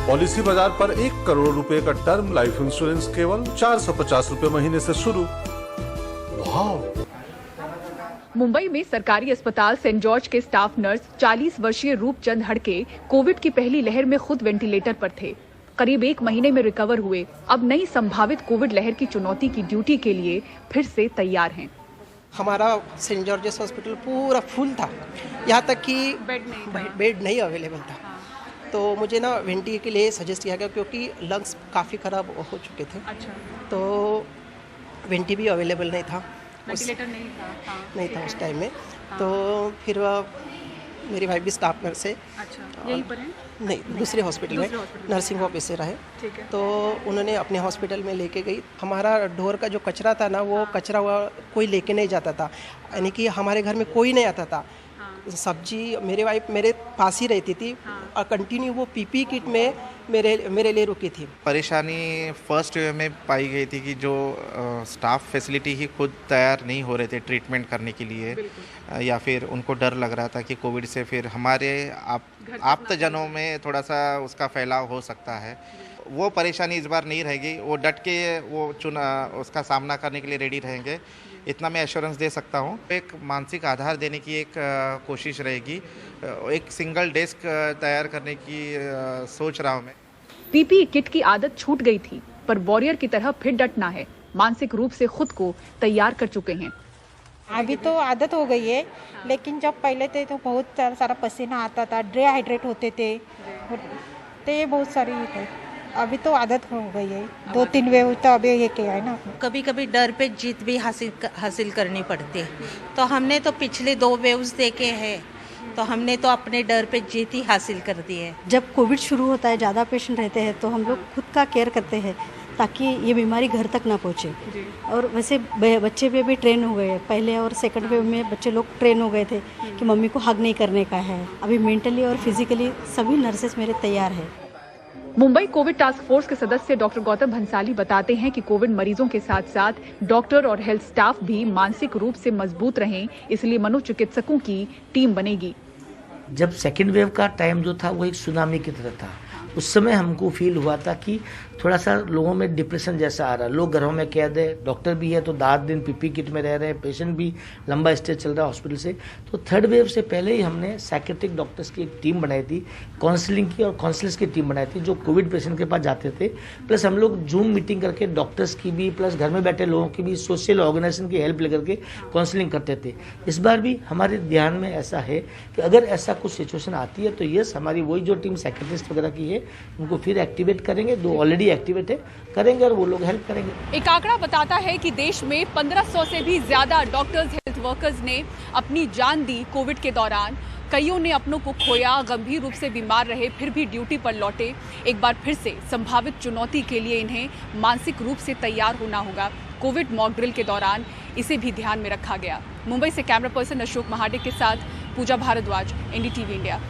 Policy बाजार पर 1 करोड़ रुपए का टर्म लाइफ इंश्योरेंस केवल 450 रुपए महीने से शुरू। वाह! मुंबई में सरकारी अस्पताल सेंट जॉर्ज के स्टाफ नर्स 40 वर्षीय रूपचंद हड़के कोविड की पहली लहर में खुद वेंटिलेटर पर थे। करीब 1 महीने में रिकवर हुए, अब नई संभावित कोविड लहर की चुनौती की ड्यूटी के लिए फिर से तैयार हैं। हमारा सेंट जॉर्जेस हॉस्पिटल पूरा फुल था, यहाँ तक कि बेड नहीं अवेलेबल था। तो मुझे ना वेंटी के लिए सजेस्ट किया गया क्योंकि लंग्स काफ़ी ख़राब हो चुके थे। अच्छा। तो वेंटी भी अवेलेबल नहीं था, वेंटिलेटर नहीं था। हाँ, नहीं था उस टाइम में। तो फिर मेरी वाइफ भी स्टाफ नर्स है। अच्छा, यहीं पर है? नहीं, दूसरे हॉस्पिटल में नर्सिंग ऑफिसर है। ठीक है। तो उन्होंने अपने हॉस्पिटल में लेके गई। हमारा ढोर का जो कचरा था ना, वो कचरा कोई लेके नहीं जाता था, यानी कि हमारे घर में कोई नहीं आता था। सब्जी मेरे वाइफ मेरे पास ही रहती थी और कंटिन्यू वो पीपी किट में मेरे लिए रुकी थी। परेशानी फर्स्ट वेव में पाई गई थी कि जो स्टाफ फैसिलिटी ही खुद तैयार नहीं हो रहे थे ट्रीटमेंट करने के लिए, या फिर उनको डर लग रहा था कि कोविड से फिर हमारे आप्तजनों में थोड़ा सा उसका फैलाव हो सकता है। वो परेशानी इस बार नहीं रहेगी, वो डट के वो उसका सामना करने के लिए रेडी रहेंगे, इतना मैं एश्योरेंस दे सकता हूँ। एक मानसिक आधार देने की एक कोशिश रहेगी, एक सिंगल डेस्क तैयार करने की सोच रहा हूँ मैं। पीपी किट की आदत छूट गई थी, पर वॉरियर की तरह फिर डटना है। मानसिक रूप से खुद को तैयार कर चुके हैं। अभी तो आदत हो गई है, लेकिन जब पहले थे तो बहुत सारा पसीना आता था, डिहाइड्रेट होते थे, तो ये बहुत सारी है। अभी तो आदत हो गई है, 2-3 वेव तो अभी ये किया है ना। कभी कभी डर पे जीत भी हासिल करनी पड़ती है। तो हमने तो पिछले 2 वेव्स देखे हैं, तो हमने तो अपने डर पे जीत ही हासिल कर दी है। जब कोविड शुरू होता है, ज़्यादा पेशेंट रहते हैं, तो हम लोग खुद का केयर करते हैं ताकि ये बीमारी घर तक ना पहुँचे। और वैसे बच्चे भी अभी ट्रेन हो गए हैं, पहले और सेकंड वेव में बच्चे लोग ट्रेन हो गए थे कि मम्मी को हग नहीं करने का है। अभी मेंटली और फिजिकली सभी नर्सेस मेरे तैयार है। मुंबई कोविड टास्क फोर्स के सदस्य डॉक्टर गौतम भंसाली बताते हैं कि कोविड मरीजों के साथ साथ डॉक्टर और हेल्थ स्टाफ भी मानसिक रूप से मजबूत रहें, इसलिए मनोचिकित्सकों की टीम बनेगी। जब सेकेंड वेव का टाइम जो था वो एक सुनामी की तरह था, उस समय हमको फील हुआ था कि थोड़ा सा लोगों में डिप्रेशन जैसा आ रहा है, लोग घरों में कैद है, डॉक्टर भी है तो 10 दिन पीपी किट में रह रहे हैं, पेशेंट भी लंबा स्टे चल रहा है हॉस्पिटल से। तो थर्ड वेव से पहले ही हमने साइकेट्रिक डॉक्टर्स की एक टीम बनाई थी, काउंसलिंग की और काउंसलर्स की टीम बनाई थी जो कोविड पेशेंट के पास जाते थे। प्लस हम लोग जूम मीटिंग करके डॉक्टर्स की भी, प्लस घर में बैठे लोगों की भी, सोशल ऑर्गेनाइजेशन की हेल्प लेकर के काउंसलिंग करते थे। इस बार भी हमारे ध्यान में ऐसा है कि अगर ऐसा कुछ सिचुएशन आती है तो यस, हमारी वही जो टीम साइकेट्रिस्ट वगैरह की है उनको फिर एक्टिवेट करेंगे, 2 ऑलरेडी एक्टिवेट है, करेंगे और वो लोग हेल्प करेंगे। एक आंकड़ा बताता है कि देश में 1500 से भी ज्यादा डॉक्टर्स, हेल्थ वर्कर्स ने अपनी जान दी कोविड के दौरान। कईयों ने अपनों को खोया, गंभीर रूप से बीमार रहे, फिर भी ड्यूटी पर लौटे। एक बार फिर से संभावित चुनौती के लिए इन्हें मानसिक रूप से तैयार होना होगा। कोविड मॉक ड्रिल के दौरान इसे भी ध्यान में रखा गया। मुंबई से कैमरा पर्सन अशोक महाडिक के साथ पूजा भारद्वाज, एनडीटीवी इंडिया।